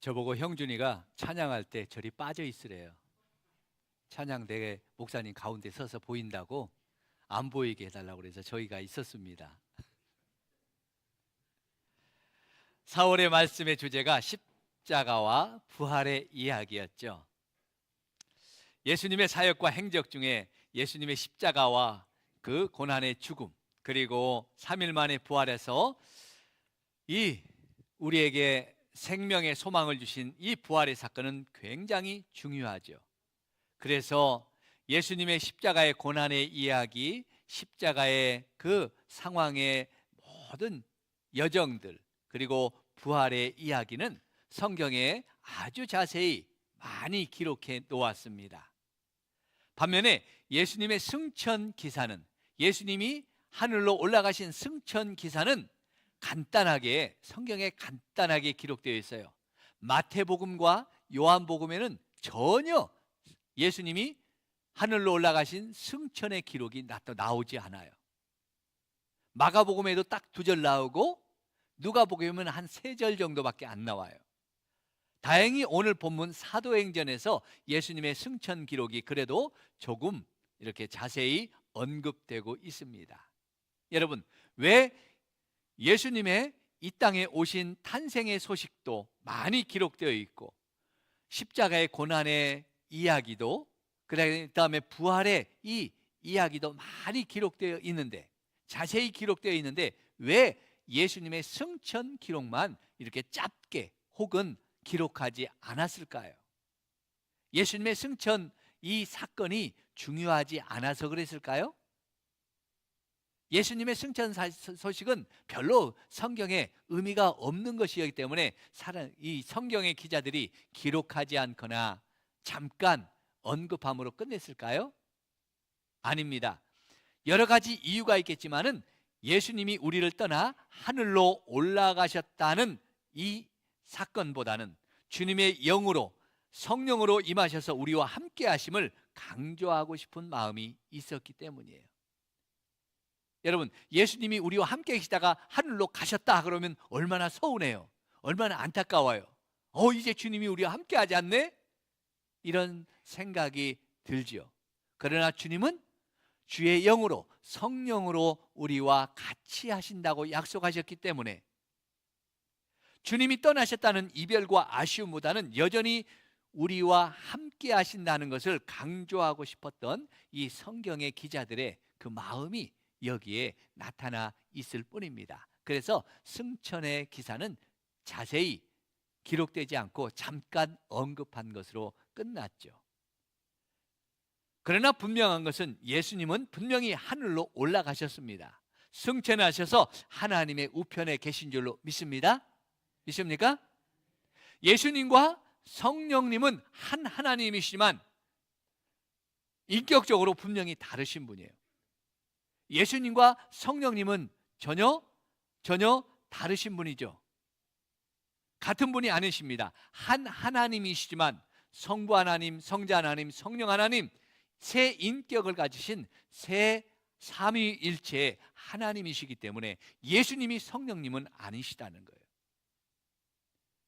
저보고 형준이가 찬양할 때 저리 빠져 있으래요. 찬양 내 목사님 가운데 서서 보인다고 안 보이게 해달라고 그래서 저희가 있었습니다. 4월의 말씀의 주제가 십자가와 부활의 이야기였죠. 예수님의 사역과 행적 중에 예수님의 십자가와 그 고난의 죽음, 그리고 3일 만에 부활해서 우리에게 생명의 소망을 주신 이 부활의 사건은 굉장히 중요하죠. 그래서 예수님의 십자가의 고난의 이야기, 십자가의 그 상황의 모든 여정들, 그리고 부활의 이야기는 성경에 아주 자세히 많이 기록해 놓았습니다. 반면에 예수님의 승천 기사는, 예수님이 하늘로 올라가신 승천 기사는 간단하게, 성경에 간단하게 기록되어 있어요. 마태복음과 요한복음에는 전혀 예수님이 하늘로 올라가신 승천의 기록이 나오지 않아요. 마가복음에도 딱 2절 나오고 누가복음에는 한 3절 정도밖에 안 나와요. 다행히 오늘 본문 사도행전에서 예수님의 승천 기록이 그래도 조금 이렇게 자세히 언급되고 있습니다. 여러분, 왜 예수님의 이 땅에 오신 탄생의 소식도 많이 기록되어 있고, 십자가의 고난의 이야기도, 그다음에 부활의 이 이야기도 많이 기록되어 있는데, 자세히 기록되어 있는데 왜 예수님의 승천 기록만 이렇게 짧게 혹은 기록하지 않았을까요? 예수님의 승천 이 사건이 중요하지 않아서 그랬을까요? 예수님의 승천 소식은 별로 성경에 의미가 없는 것이기 때문에 이 성경의 기자들이 기록하지 않거나 잠깐 언급함으로 끝냈을까요? 아닙니다. 여러 가지 이유가 있겠지만은 예수님이 우리를 떠나 하늘로 올라가셨다는 이 사건보다는 주님의 영으로, 성령으로 임하셔서 우리와 함께 하심을 강조하고 싶은 마음이 있었기 때문이에요. 여러분, 예수님이 우리와 함께 계시다가 하늘로 가셨다 그러면 얼마나 서운해요. 얼마나 안타까워요. 이제 주님이 우리와 함께 하지 않네? 이런 생각이 들지요. 그러나 주님은 주의 영으로, 성령으로 우리와 같이 하신다고 약속하셨기 때문에 주님이 떠나셨다는 이별과 아쉬움보다는 여전히 우리와 함께 하신다는 것을 강조하고 싶었던 이 성경의 기자들의 그 마음이 여기에 나타나 있을 뿐입니다. 그래서 승천의 기사는 자세히 기록되지 않고 잠깐 언급한 것으로 끝났죠. 그러나 분명한 것은 예수님은 분명히 하늘로 올라가셨습니다. 승천하셔서 하나님의 우편에 계신 줄로 믿습니다. 믿습니까? 예수님과 성령님은 한 하나님이시지만 인격적으로 분명히 다르신 분이에요. 예수님과 성령님은 전혀 다르신 분이죠. 같은 분이 아니십니다. 한 하나님이시지만 성부 하나님, 성자 하나님, 성령 하나님, 세 인격을 가지신 세 삼위일체의 하나님이시기 때문에 예수님이 성령님은 아니시다는 거예요.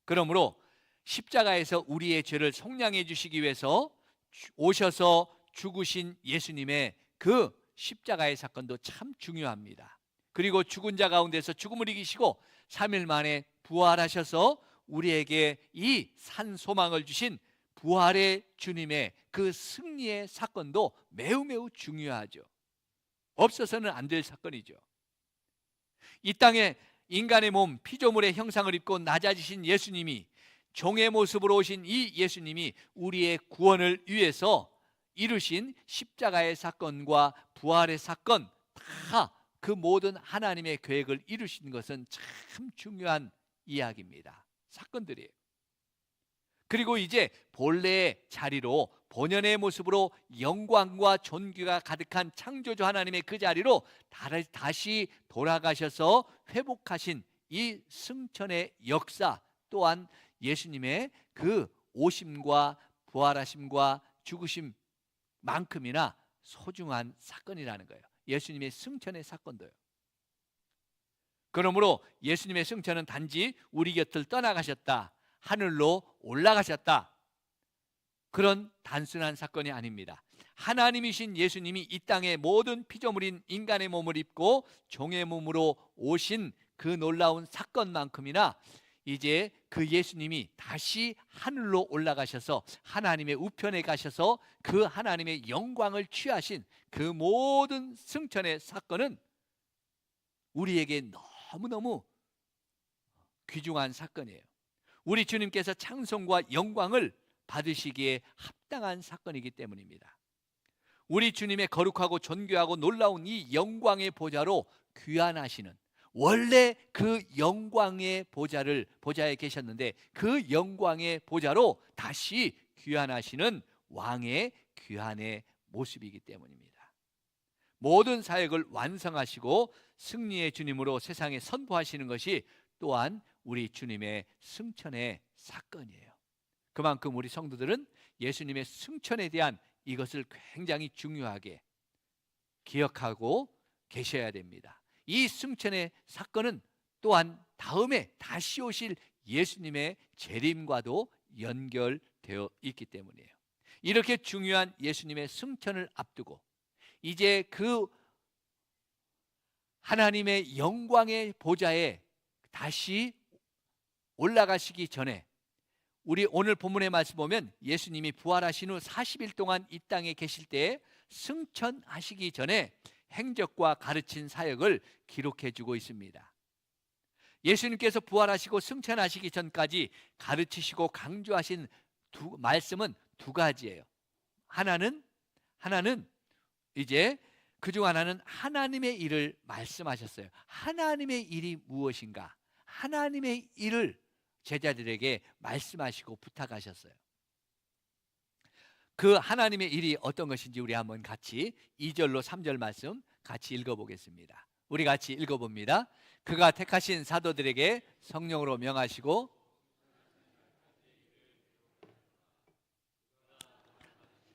그러므로 십자가에서 우리의 죄를 속량해 주시기 위해서 오셔서 죽으신 예수님의 그 십자가의 사건도 참 중요합니다. 그리고 죽은 자 가운데서 죽음을 이기시고 3일 만에 부활하셔서 우리에게 이 산 소망을 주신 부활의 주님의 그 승리의 사건도 매우 중요하죠. 없어서는 안 될 사건이죠. 이 땅에 인간의 몸, 피조물의 형상을 입고 낮아지신 예수님이, 종의 모습으로 오신 이 예수님이 우리의 구원을 위해서 이루신 십자가의 사건과 부활의 사건, 다 그 모든 하나님의 계획을 이루신 것은 참 중요한 이야기입니다. 사건들이에요. 그리고 이제 본래의 자리로, 본연의 모습으로 영광과 존귀가 가득한 창조주 하나님의 그 자리로 다시 돌아가셔서 회복하신 이 승천의 역사 또한 예수님의 그 오심과 부활하심과 죽으심만큼이나 소중한 사건이라는 거예요. 예수님의 승천의 사건도요. 그러므로 예수님의 승천은 단지 우리 곁을 떠나가셨다, 하늘로 올라가셨다. 그런 단순한 사건이 아닙니다. 하나님이신 예수님이 이 땅에 모든 피조물인 인간의 몸을 입고 종의 몸으로 오신 그 놀라운 사건만큼이나 이제 그 예수님이 다시 하늘로 올라가셔서 하나님의 우편에 가셔서 그 하나님의 영광을 취하신 그 모든 승천의 사건은 우리에게 너무너무 귀중한 사건이에요. 우리 주님께서 찬송과 영광을 받으시기에 합당한 사건이기 때문입니다. 우리 주님의 거룩하고 존귀하고 놀라운 이 영광의 보좌로 귀환하시는, 원래 그 영광의 보좌에 계셨는데 그 영광의 보좌로 다시 귀환하시는 왕의 귀환의 모습이기 때문입니다. 모든 사역을 완성하시고 승리의 주님으로 세상에 선포하시는 것이 또한 우리 주님의 승천의 사건이에요. 그만큼 우리 성도들은 예수님의 승천에 대한 이것을 굉장히 중요하게 기억하고 계셔야 됩니다. 이 승천의 사건은 또한 다음에 다시 오실 예수님의 재림과도 연결되어 있기 때문이에요. 이렇게 중요한 예수님의 승천을 앞두고 이제 그 하나님의 영광의 보좌에 다시 올라가시기 전에, 우리 오늘 본문의 말씀 보면 예수님이 부활하신 후 40일 동안 이 땅에 계실 때 승천하시기 전에 행적과 가르친 사역을 기록해 주고 있습니다. 예수님께서 부활하시고 승천하시기 전까지 가르치시고 강조하신 말씀은 두 가지예요. 하나는 이제 그중 하나는 하나님의 일을 말씀하셨어요. 하나님의 일이 무엇인가? 하나님의 일을 제자들에게 말씀하시고 부탁하셨어요. 그 하나님의 일이 어떤 것인지 우리 한번 같이 2절로 3절 말씀 같이 읽어보겠습니다. 우리 같이 읽어봅니다. 그가 택하신 사도들에게 성령으로 명하시고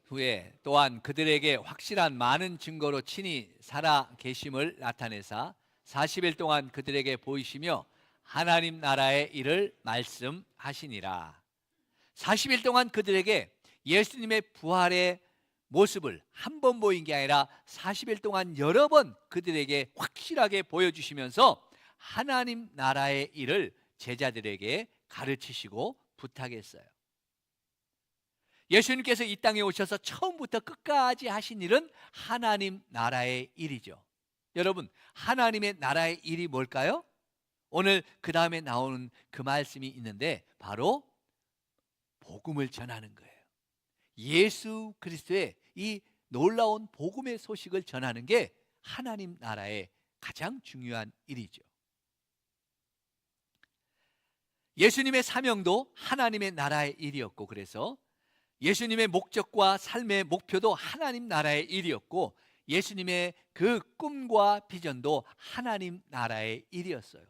후에 또한 그들에게 확실한 많은 증거로 친히 살아 계심을 나타내사 40일 동안 그들에게 보이시며 하나님 나라의 일을 말씀하시니라. 40일 동안 그들에게 예수님의 부활의 모습을 한 번 보인 게 아니라 40일 동안 여러 번 그들에게 확실하게 보여주시면서 하나님 나라의 일을 제자들에게 가르치시고 부탁했어요. 예수님께서 이 땅에 오셔서 처음부터 끝까지 하신 일은 하나님 나라의 일이죠. 여러분, 하나님의 나라의 일이 뭘까요? 오늘 그 다음에 나오는 그 말씀이 있는데 바로 복음을 전하는 거예요. 예수 그리스도의 이 놀라운 복음의 소식을 전하는 게 하나님 나라의 가장 중요한 일이죠. 예수님의 사명도 하나님의 나라의 일이었고, 그래서 예수님의 목적과 삶의 목표도 하나님 나라의 일이었고, 예수님의 그 꿈과 비전도 하나님 나라의 일이었어요.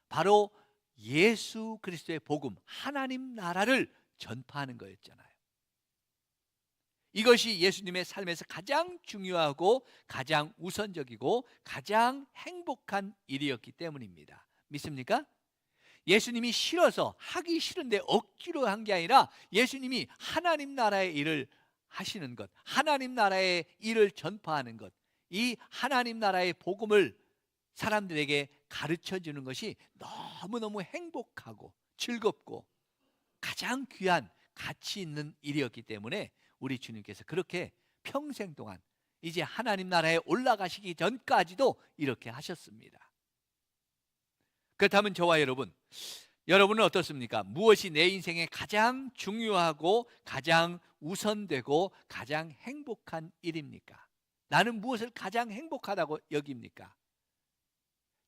바로 예수 그리스도의 복음, 하나님 나라를 전파하는 거였잖아요. 이것이 예수님의 삶에서 가장 중요하고 가장 우선적이고 가장 행복한 일이었기 때문입니다. 믿습니까? 예수님이 싫어서, 하기 싫은데 억지로 한 게 아니라 예수님이 하나님 나라의 일을 하시는 것, 하나님 나라의 일을 전파하는 것, 이 하나님 나라의 복음을 사람들에게 가르쳐 주는 것이 너무너무 행복하고 즐겁고 가장 귀한 가치 있는 일이었기 때문에 우리 주님께서 그렇게 평생 동안 이제 하나님 나라에 올라가시기 전까지도 이렇게 하셨습니다. 그렇다면 저와 여러분은 어떻습니까? 무엇이 내 인생에 가장 중요하고 가장 우선되고 가장 행복한 일입니까? 나는 무엇을 가장 행복하다고 여깁니까?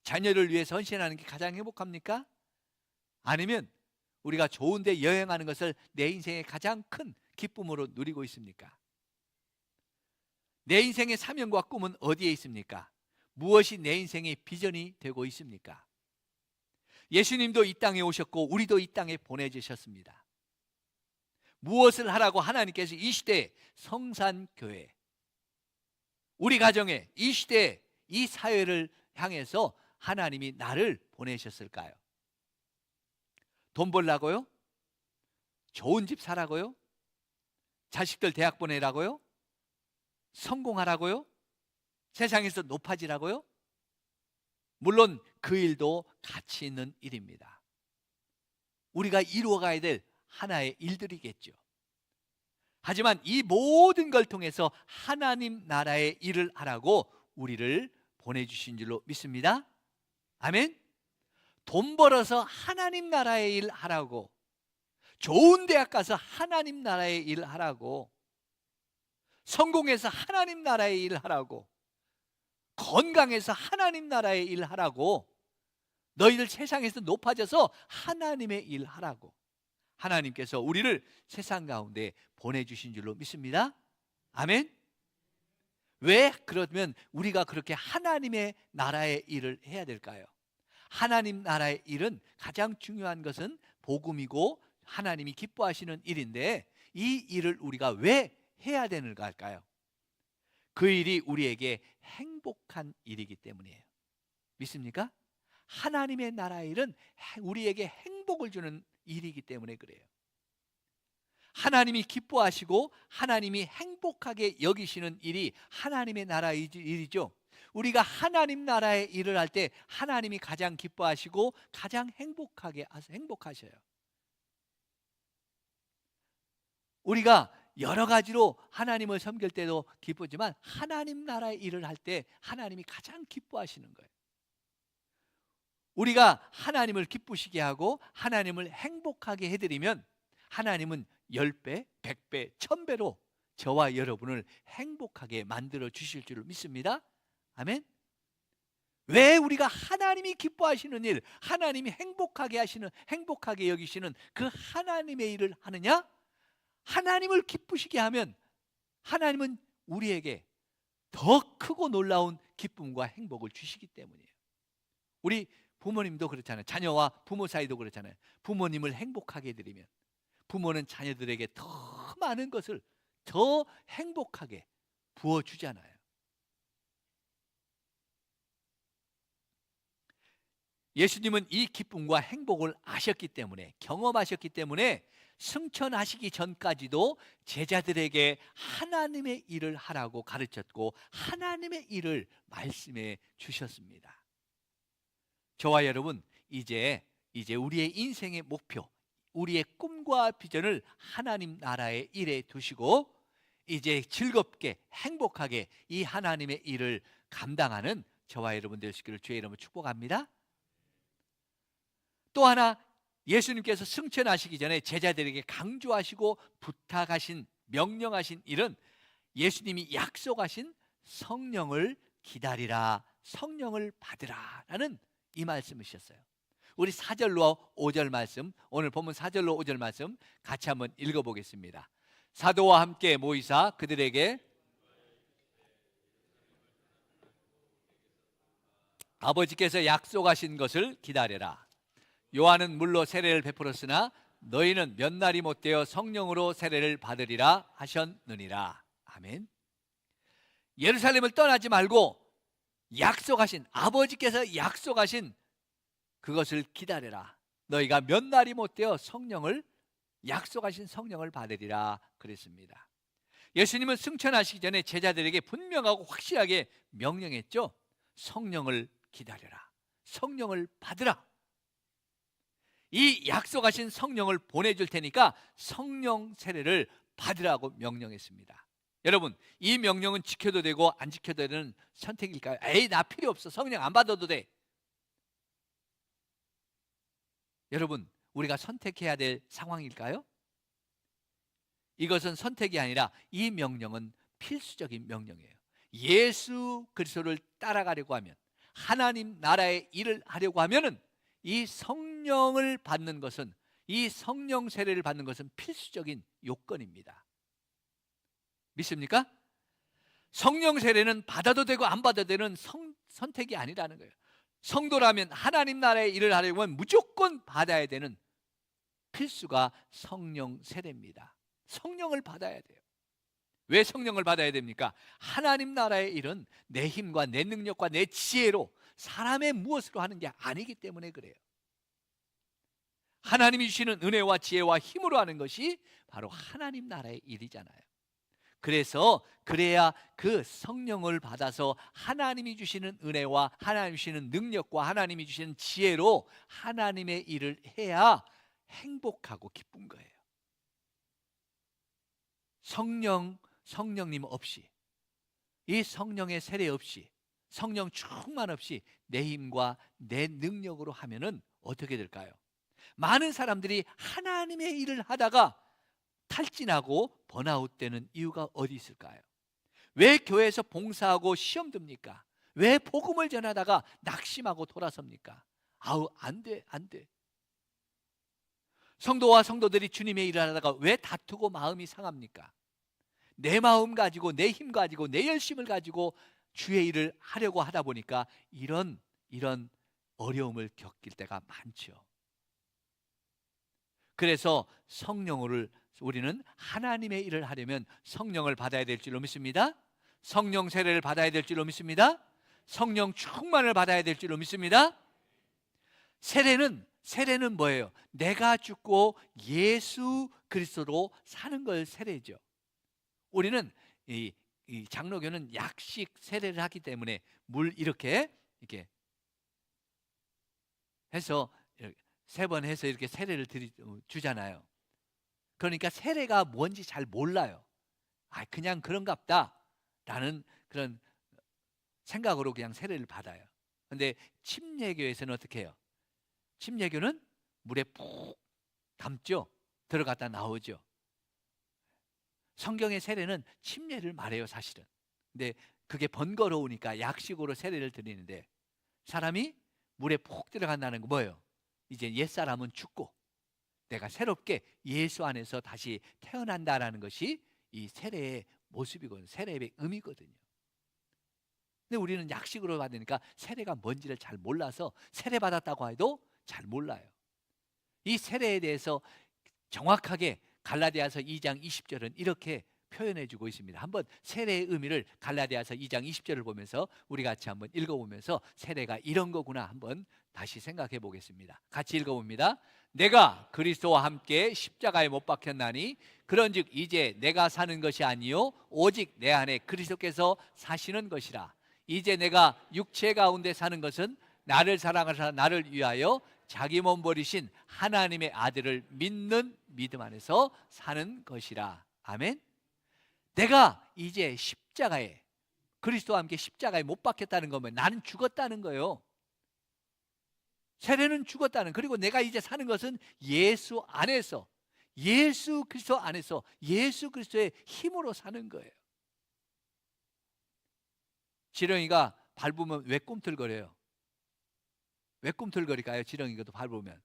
자녀를 위해서 헌신하는 게 가장 행복합니까? 아니면 우리가 좋은 데 여행하는 것을 내 인생의 가장 큰 기쁨으로 누리고 있습니까? 내 인생의 사명과 꿈은 어디에 있습니까? 무엇이 내 인생의 비전이 되고 있습니까? 예수님도 이 땅에 오셨고 우리도 이 땅에 보내주셨습니다. 무엇을 하라고 하나님께서 이 시대에 성산교회, 우리 가정에, 이 시대에, 이 사회를 향해서 하나님이 나를 보내셨을까요? 돈 벌라고요? 좋은 집 사라고요? 자식들 대학 보내라고요? 성공하라고요? 세상에서 높아지라고요? 물론 그 일도 가치 있는 일입니다. 우리가 이루어가야 될 하나의 일들이겠죠. 하지만 이 모든 걸 통해서 하나님 나라의 일을 하라고 우리를 보내주신 줄로 믿습니다. 아멘. 돈 벌어서 하나님 나라의 일 하라고, 좋은 대학 가서 하나님 나라의 일 하라고, 성공해서 하나님 나라의 일 하라고, 건강해서 하나님 나라의 일 하라고, 너희들 세상에서 높아져서 하나님의 일 하라고 하나님께서 우리를 세상 가운데 보내주신 줄로 믿습니다. 아멘. 왜 그러면 우리가 그렇게 하나님의 나라의 일을 해야 될까요? 하나님 나라의 일은 가장 중요한 것은 복음이고 하나님이 기뻐하시는 일인데, 이 일을 우리가 왜 해야 되는가 할까요? 그 일이 우리에게 행복한 일이기 때문이에요. 믿습니까? 하나님의 나라의 일은 우리에게 행복을 주는 일이기 때문에 그래요. 하나님이 기뻐하시고 하나님이 행복하게 여기시는 일이 하나님의 나라의 일이죠. 우리가 하나님 나라의 일을 할 때 하나님이 가장 기뻐하시고 가장 행복하셔요. 우리가 여러 가지로 하나님을 섬길 때도 기쁘지만 하나님 나라의 일을 할 때 하나님이 가장 기뻐하시는 거예요. 우리가 하나님을 기쁘시게 하고 하나님을 행복하게 해드리면 하나님은 10배, 100배, 1000배로 저와 여러분을 행복하게 만들어 주실 줄 믿습니다. 아멘. 왜 우리가 하나님이 기뻐하시는 일, 하나님이 행복하게 여기시는 그 하나님의 일을 하느냐? 하나님을 기쁘시게 하면 하나님은 우리에게 더 크고 놀라운 기쁨과 행복을 주시기 때문이에요. 우리 부모님도 그렇잖아요. 자녀와 부모 사이도 그렇잖아요. 부모님을 행복하게 해드리면 부모는 자녀들에게 더 많은 것을 더 행복하게 부어주잖아요. 예수님은 이 기쁨과 행복을 아셨기 때문에, 경험하셨기 때문에 승천하시기 전까지도 제자들에게 하나님의 일을 하라고 가르쳤고 하나님의 일을 말씀해 주셨습니다. 저와 여러분, 이제 우리의 인생의 목표, 우리의 꿈과 비전을 하나님 나라의 일에 두시고 이제 즐겁게 행복하게 이 하나님의 일을 감당하는 저와 여러분 되시기를 주의 이름으로 축복합니다. 또 하나, 예수님께서 승천하시기 전에 제자들에게 강조하시고 부탁하신, 명령하신 일은 예수님이 약속하신 성령을 기다리라, 성령을 받으라 라는 이 말씀이셨어요. 우리 4절로 5절 말씀, 오늘 본문 4절로 5절 말씀 같이 한번 읽어보겠습니다. 사도와 함께 모이사 그들에게 아버지께서 약속하신 것을 기다려라. 요한은 물로 세례를 베풀었으나 너희는 몇 날이 못되어 성령으로 세례를 받으리라 하셨느니라. 아멘. 예루살렘을 떠나지 말고 약속하신, 아버지께서 약속하신 그것을 기다려라. 너희가 몇 날이 못되어 약속하신 성령을 받으리라 그랬습니다. 예수님은 승천하시기 전에 제자들에게 분명하고 확실하게 명령했죠. 성령을 기다려라, 성령을 받으라. 이 약속하신 성령을 보내줄 테니까 성령 세례를 받으라고 명령했습니다. 여러분, 이 명령은 지켜도 되고 안 지켜도 되는 선택일까요? 에이, 나 필요 없어, 성령 안 받아도 돼. 여러분, 우리가 선택해야 될 상황일까요? 이것은 선택이 아니라 이 명령은 필수적인 명령이에요. 예수 그리스도를 따라가려고 하면, 하나님 나라의 일을 하려고 하면은 이 성령을 받는 것은, 이 성령 세례를 받는 것은 필수적인 요건입니다. 믿습니까? 성령 세례는 받아도 되고 안 받아도 되는 선택이 아니라는 거예요. 성도라면 하나님 나라의 일을 하려고 하면 무조건 받아야 되는 필수가 성령 세례입니다. 성령을 받아야 돼요. 왜 성령을 받아야 됩니까? 하나님 나라의 일은 내 힘과 내 능력과 내 지혜로, 사람의 무엇으로 하는 게 아니기 때문에 그래요. 하나님이 주시는 은혜와 지혜와 힘으로 하는 것이 바로 하나님 나라의 일이잖아요. 그래야 그 성령을 받아서 하나님이 주시는 은혜와 하나님이 주시는 능력과 하나님이 주시는 지혜로 하나님의 일을 해야 행복하고 기쁜 거예요. 성령님 없이, 이 성령의 세례 없이, 성령 충만 없이 내 힘과 내 능력으로 하면은 어떻게 될까요? 많은 사람들이 하나님의 일을 하다가 탈진하고 번아웃 되는 이유가 어디 있을까요? 왜 교회에서 봉사하고 시험 듭니까? 왜 복음을 전하다가 낙심하고 돌아섭니까? 아우, 안 돼. 성도와 성도들이 주님의 일을 하다가 왜 다투고 마음이 상합니까? 내 마음 가지고, 내 힘 가지고, 내 열심을 가지고 주의 일을 하려고 하다 보니까 이런 어려움을 겪일 때가 많죠. 그래서 성령을, 우리는 하나님의 일을 하려면 성령을 받아야 될 줄로 믿습니다. 성령 세례를 받아야 될 줄로 믿습니다. 성령 충만을 받아야 될 줄로 믿습니다. 세례는 뭐예요? 내가 죽고 예수 그리스도로 사는 걸 세례죠. 우리는 이 장로교는 약식 세례를 하기 때문에 물 이렇게 해서 3번 해서 이렇게 세례를 주잖아요. 그러니까 세례가 뭔지 잘 몰라요. 그냥 그런갑다 라는 그런 생각으로 그냥 세례를 받아요. 근데 침례교에서는 어떻게 해요? 침례교는 물에 푹 담죠. 들어갔다 나오죠. 성경의 세례는 침례를 말해요, 사실은. 근데 그게 번거로우니까 약식으로 세례를 드리는데, 사람이 물에 푹 들어간다는 거 뭐예요? 이제 옛사람은 죽고 내가 새롭게 예수 안에서 다시 태어난다라는 것이 이 세례의 모습이거든요. 세례의 의미거든요. 근데 우리는 약식으로 받으니까 세례가 뭔지를 잘 몰라서 세례 받았다고 해도 잘 몰라요. 이 세례에 대해서 정확하게 갈라디아서 2장 20절은 이렇게 표현해주고 있습니다. 한번 세례의 의미를 갈라디아서 2장 20절을 보면서 우리 같이 한번 읽어보면서 세례가 이런 거구나 한번 다시 생각해 보겠습니다. 같이 읽어봅니다. 내가 그리스도와 함께 십자가에 못 박혔나니 그런즉 이제 내가 사는 것이 아니요 오직 내 안에 그리스도께서 사시는 것이라. 이제 내가 육체 가운데 사는 것은 나를 사랑하사 나를 위하여 자기 몸 버리신 하나님의 아들을 믿는 믿음 안에서 사는 것이라. 아멘. 내가 이제 십자가에, 그리스도와 함께 십자가에 못 박혔다는 거면 나는 죽었다는 거예요. 세례는 죽었다는, 그리고 내가 이제 사는 것은 예수 안에서, 예수 그리스도 안에서 예수 그리스도의 힘으로 사는 거예요. 지렁이가 밟으면 왜 꿈틀거려요? 왜 꿈틀거릴까요? 지렁이가 밟으면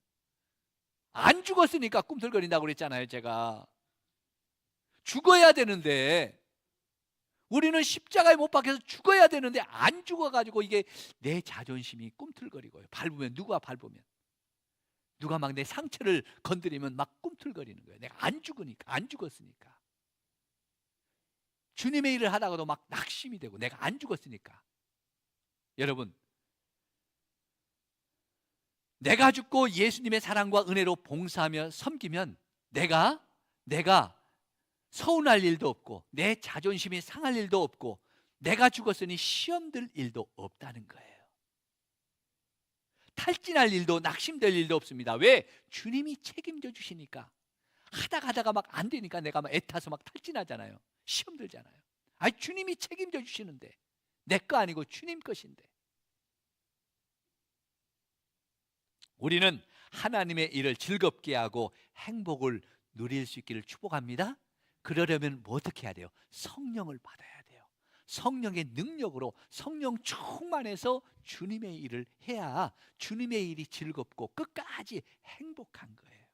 안 죽었으니까 꿈틀거린다고 그랬잖아요. 제가 죽어야 되는데, 우리는 십자가에 못 박혀서 죽어야 되는데 안 죽어가지고 이게 내 자존심이 꿈틀거리고요. 밟으면, 누가 밟으면, 누가 막 내 상처를 건드리면 막 꿈틀거리는 거예요. 내가 안 죽으니까, 안 죽었으니까. 주님의 일을 하다가도 막 낙심이 되고 내가 안 죽었으니까. 여러분, 내가 죽고 예수님의 사랑과 은혜로 봉사하며 섬기면 내가 서운할 일도 없고 내 자존심이 상할 일도 없고 내가 죽었으니 시험 들 일도 없다는 거예요. 탈진할 일도 낙심될 일도 없습니다. 왜? 주님이 책임져 주시니까. 하다가 막 안 되니까 내가 막 애타서 막 탈진하잖아요. 시험 들잖아요. 주님이 책임져 주시는데, 내 거 아니고 주님 것인데. 우리는 하나님의 일을 즐겁게 하고 행복을 누릴 수 있기를 축복합니다. 그러려면 뭐 어떻게 해야 돼요? 성령을 받아야 돼요. 성령의 능력으로 성령 충만해서 주님의 일을 해야 주님의 일이 즐겁고 끝까지 행복한 거예요.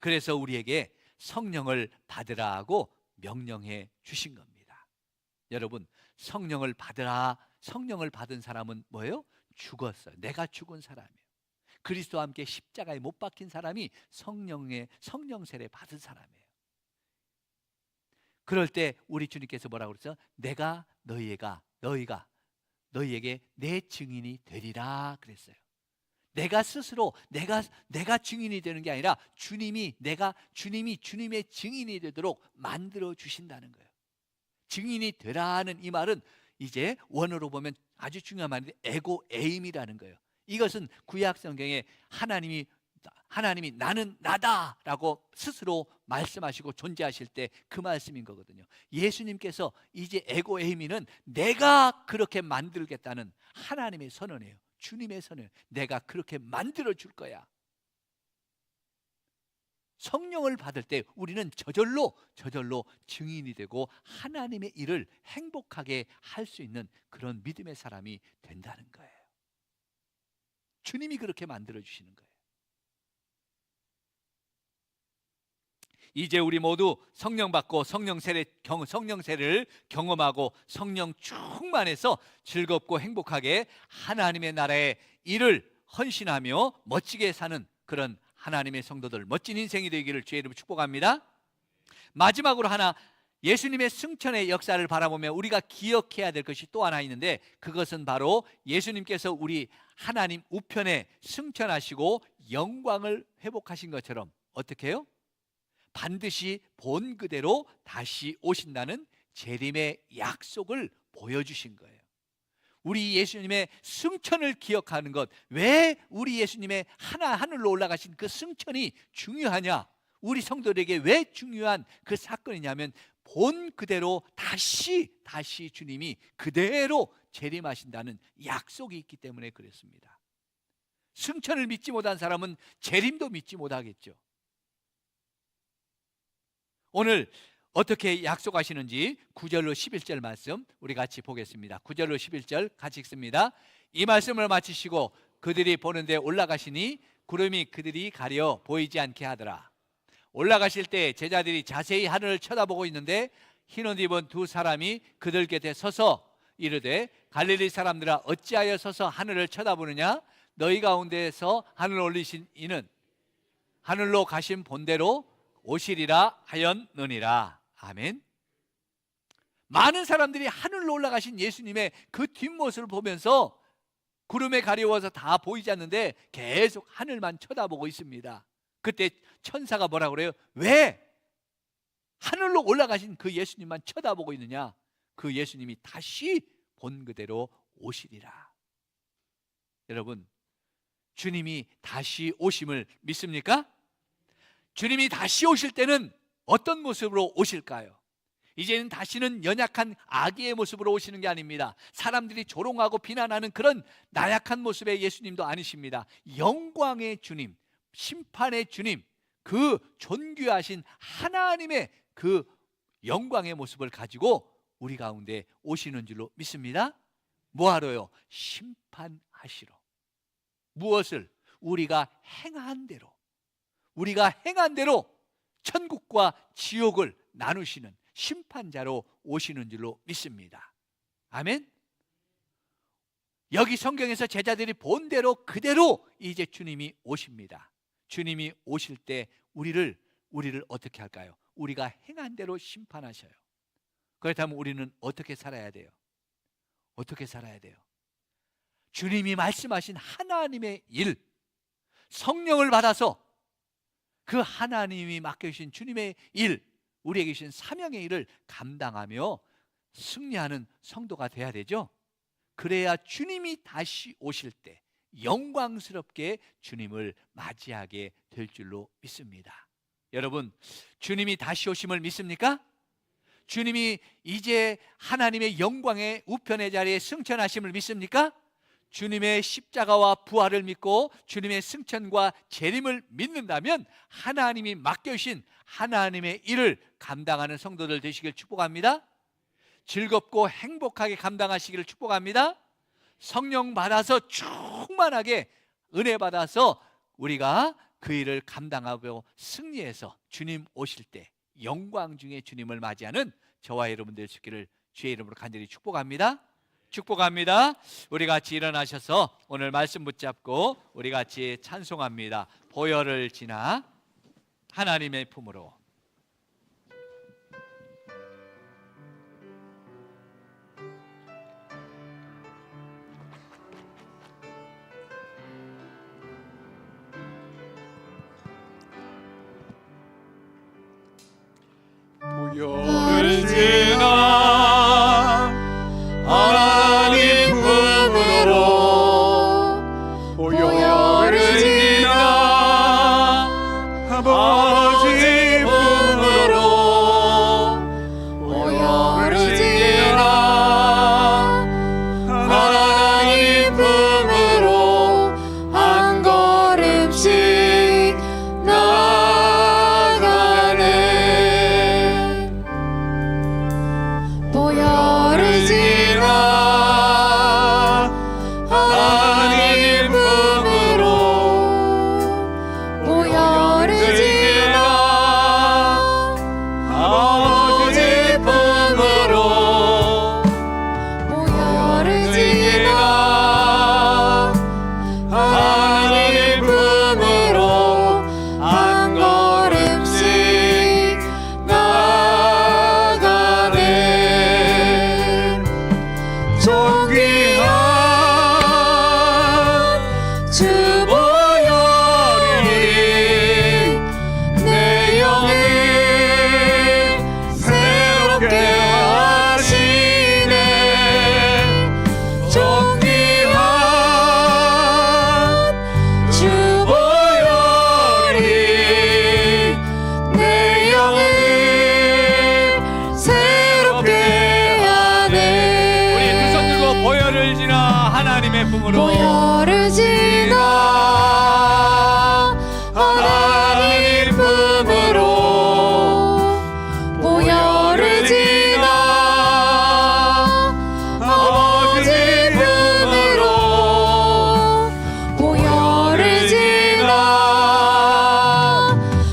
그래서 우리에게 성령을 받으라 하고 명령해 주신 겁니다. 여러분, 성령을 받으라, 성령을 받은 사람은 뭐예요? 죽었어요. 내가 죽은 사람이에요. 그리스도와 함께 십자가에 못 박힌 사람이 성령 세례 받은 사람이에요. 그럴 때 우리 주님께서 뭐라고 그랬어요? 내가 너희에게 내 증인이 되리라 그랬어요. 내가 스스로 내가 증인이 되는 게 아니라 주님이 주님의 증인이 되도록 만들어 주신다는 거예요. 증인이 되라는 이 말은 이제 원어로 보면 아주 중요한 말인데 에고 에임이라는 거예요. 이것은 구약 성경에 하나님이 나는 나다라고 스스로 말씀하시고 존재하실 때 그 말씀인 거거든요. 예수님께서 이제 에고 에이미는 내가 그렇게 만들겠다는 하나님의 선언이에요. 주님의 선언. 내가 그렇게 만들어 줄 거야. 성령을 받을 때 우리는 저절로 증인이 되고 하나님의 일을 행복하게 할 수 있는 그런 믿음의 사람이 된다는 거예요. 주님이 그렇게 만들어 주시는 거예요. 이제 우리 모두 성령 받고 성령 세를 경험하고 성령 충만해서 즐겁고 행복하게 하나님의 나라의 일을 헌신하며 멋지게 사는 그런 하나님의 성도들, 멋진 인생이 되기를 주의 이름으로 축복합니다. 마지막으로 하나, 예수님의 승천의 역사를 바라보며 우리가 기억해야 될 것이 또 하나 있는데, 그것은 바로 예수님께서 우리 하나님 우편에 승천하시고 영광을 회복하신 것처럼 어떻게 해요? 반드시 본 그대로 다시 오신다는 재림의 약속을 보여주신 거예요. 우리 예수님의 승천을 기억하는 것, 왜 우리 예수님의 하늘로 올라가신 그 승천이 중요하냐, 우리 성도들에게 왜 중요한 그 사건이냐면 본 그대로 다시 주님이 그대로 재림하신다는 약속이 있기 때문에 그랬습니다. 승천을 믿지 못한 사람은 재림도 믿지 못하겠죠. 오늘 어떻게 약속하시는지 9절로 11절 말씀 우리 같이 보겠습니다. 9절로 11절 같이 읽습니다. 이 말씀을 마치시고 그들이 보는데 올라가시니 구름이 그들이 가려 보이지 않게 하더라. 올라가실 때 제자들이 자세히 하늘을 쳐다보고 있는데 흰옷 입은 두 사람이 그들 곁에 서서 이르되 갈릴리 사람들아 어찌하여 서서 하늘을 쳐다보느냐? 너희 가운데에서 하늘 올리신 이는 하늘로 가신 본대로 오시리라 하였느니라. 아멘. 많은 사람들이 하늘로 올라가신 예수님의 그 뒷모습을 보면서 구름에 가려워서 다 보이지 않는데 계속 하늘만 쳐다보고 있습니다. 그때 천사가 뭐라고 그래요? 왜 하늘로 올라가신 그 예수님만 쳐다보고 있느냐? 그 예수님이 다시 본 그대로 오시리라. 여러분, 주님이 다시 오심을 믿습니까? 주님이 다시 오실 때는 어떤 모습으로 오실까요? 이제는 다시는 연약한 아기의 모습으로 오시는 게 아닙니다. 사람들이 조롱하고 비난하는 그런 나약한 모습의 예수님도 아니십니다. 영광의 주님, 심판의 주님, 그 존귀하신 하나님의 그 영광의 모습을 가지고 우리 가운데 오시는 줄로 믿습니다. 뭐하러요? 심판하시러. 무엇을? 우리가 행한 대로 천국과 지옥을 나누시는 심판자로 오시는 줄로 믿습니다. 아멘. 여기 성경에서 제자들이 본 대로 그대로 이제 주님이 오십니다. 주님이 오실 때 우리를 어떻게 할까요? 우리가 행한 대로 심판하셔요. 그렇다면 우리는 어떻게 살아야 돼요? 어떻게 살아야 돼요? 주님이 말씀하신 하나님의 일, 성령을 받아서 그 하나님이 맡겨주신 주님의 일, 우리에게 주신 사명의 일을 감당하며 승리하는 성도가 돼야 되죠. 그래야 주님이 다시 오실 때 영광스럽게 주님을 맞이하게 될 줄로 믿습니다. 여러분, 주님이 다시 오심을 믿습니까? 주님이 이제 하나님의 영광의 우편의 자리에 승천하심을 믿습니까? 주님의 십자가와 부활을 믿고 주님의 승천과 재림을 믿는다면 하나님이 맡겨주신 하나님의 일을 감당하는 성도들 되시길 축복합니다. 즐겁고 행복하게 감당하시기를 축복합니다. 성령 받아서 충만하게 은혜 받아서 우리가 그 일을 감당하고 승리해서 주님 오실 때 영광 중에 주님을 맞이하는 저와 여러분들 되시기를 주의 이름으로 간절히 축복합니다. 축복합니다. 우리 같이 일어나셔서 오늘 말씀 붙잡고 우리 같이 찬송합니다. 보혈을 지나 하나님의 품으로. 보혈을 지나 하나님 품으로 보혈을 지나 아버지 품으로 보혈을 지나 하나님 품으로 한 걸음씩 나가네. 보혈을 지나 하나님 품으로 보혈을 지나 아버지 품으로 보혈을 지나 하나님 품으로 한 걸음씩 나가네. 존귀한 주 보혈이 내 영을 새롭게 하시네. 존귀한 주 보혈이 내 영을 새롭게 하네. 우리 두 손 들고 보혈을 지나 하나님의 품으로 보혈을 지나 하나님 품으로 보혈을 지나 아버지 품으로 보혈을 지나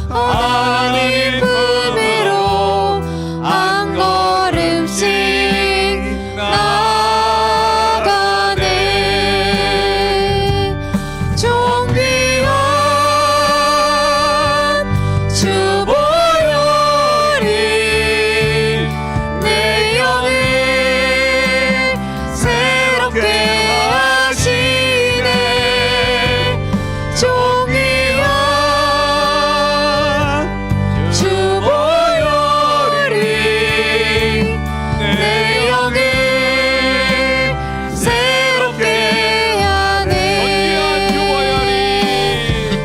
하나님 품으로 한 걸음씩 나가네. 존귀한 주 보혈이 내 영을 새롭게 하시네. 존귀한 주 보혈이 내 영을 새롭게 하네.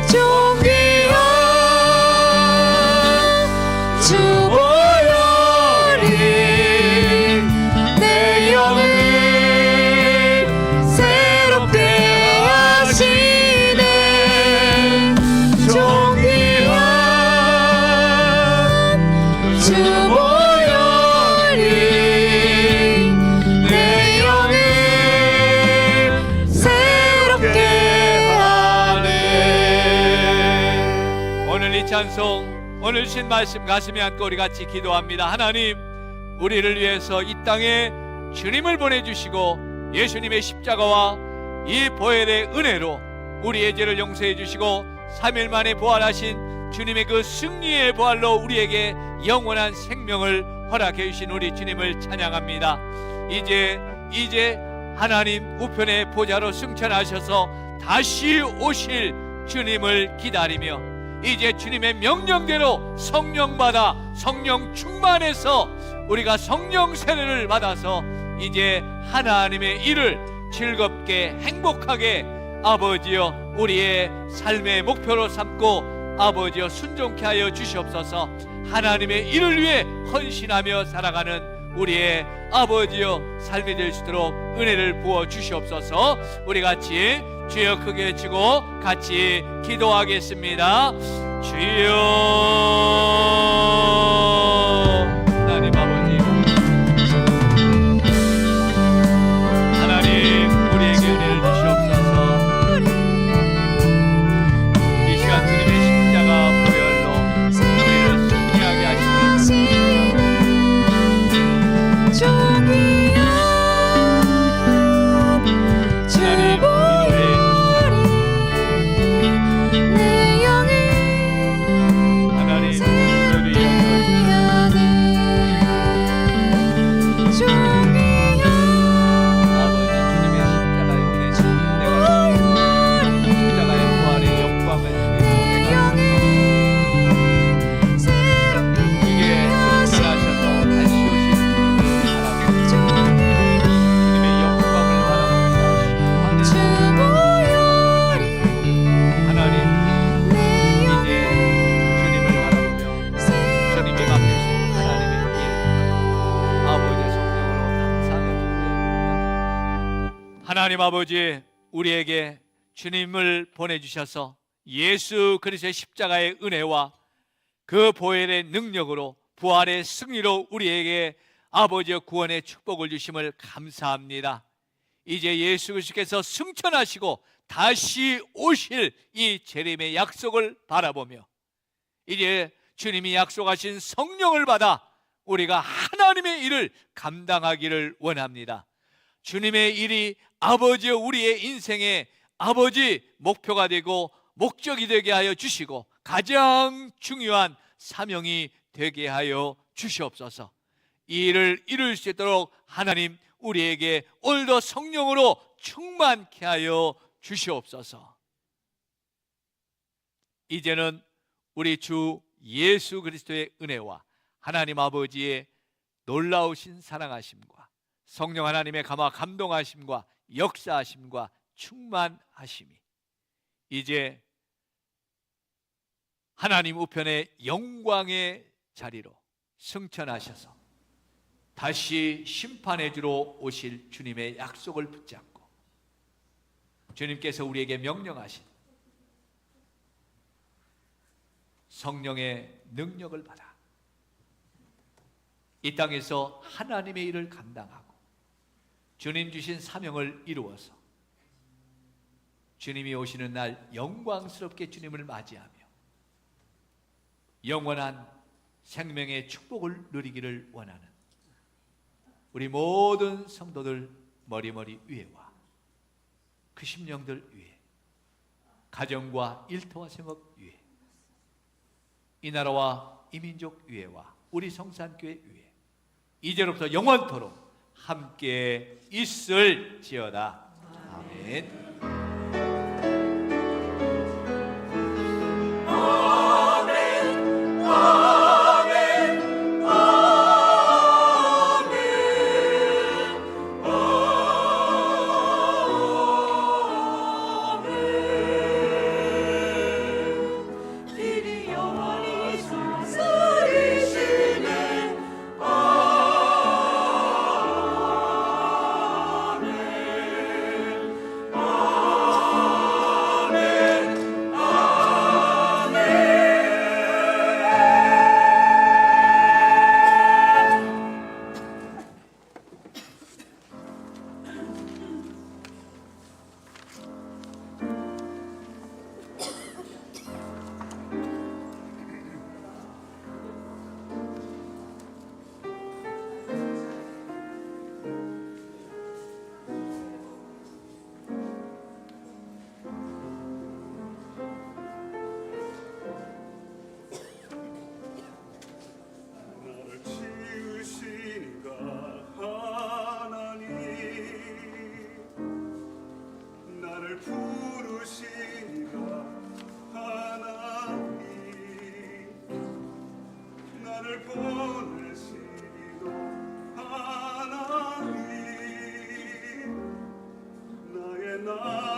존귀한 주 보혈이 내 영을 새롭게 하시네. 존귀한 주 보혈이 내 영을 새롭게 하네. 오늘 이 찬송, 오늘 주신 말씀 가슴에 안고 우리 같이 기도합니다. 하나님, 우리를 위해서 이 땅에 주님을 보내주시고 예수님의 십자가와 이 보혈의 은혜로 우리의 죄를 용서해 주시고 3일 만에 부활하신 주님의 그 승리의 부활로 우리에게 영원한 생명을 허락해 주신 우리 주님을 찬양합니다. 이제 하나님 우편의 보좌로 승천하셔서 다시 오실 주님을 기다리며 이제 주님의 명령대로 성령 받아 성령 충만해서 우리가 성령 세례를 받아서 이제 하나님의 일을 즐겁게 행복하게 아버지여 우리의 삶의 목표로 삼고 아버지여 순종케 하여 주시옵소서. 하나님의 일을 위해 헌신하며 살아가는 우리의 아버지여 삶이 될 수 있도록 은혜를 부어 주시옵소서. 우리 같이 주여 크게 외치고 같이 기도하겠습니다. 주여. 하나님 아버지, 하나님 우리에게 은혜를 주시옵소서. 이 시간 주님의 십자가 보혈로 우리를 승리하게 하시옵소서. 하나님 하나님 아버지, 우리에게 주님을 보내주셔서 예수 그리스도의 십자가의 은혜와 그 보혈의 능력으로 부활의 승리로 우리에게 아버지의 구원의 축복을 주심을 감사합니다. 이제 예수 그리스도께서 승천하시고 다시 오실 이 재림의 약속을 바라보며 이제 주님이 약속하신 성령을 받아 우리가 하나님의 일을 감당하기를 원합니다. 주님의 일이 아버지여 우리의 인생의 아버지 목표가 되고 목적이 되게 하여 주시고 가장 중요한 사명이 되게 하여 주시옵소서. 이 일을 이룰 수 있도록 하나님 우리에게 오늘도 성령으로 충만케 하여 주시옵소서. 이제는 우리 주 예수 그리스도의 은혜와 하나님 아버지의 놀라우신 사랑하심과 성령 하나님의 감동하심과 역사하심과 충만하심이 이제 하나님 우편의 영광의 자리로 승천하셔서 다시 심판해 주러 오실 주님의 약속을 붙잡고 주님께서 우리에게 명령하신 성령의 능력을 받아 이 땅에서 하나님의 일을 감당하고 주님 주신 사명을 이루어서 주님이 오시는 날 영광스럽게 주님을 맞이하며 영원한 생명의 축복을 누리기를 원하는 우리 모든 성도들 머리머리 위에와 그 심령들 위에 가정과 일터와 생업 위에 이 나라와 이 민족 위에와 우리 성산교회 위에 이제로부터 영원토록 함께 있을지어다. 아멘. 보내시도 하나님 나의 나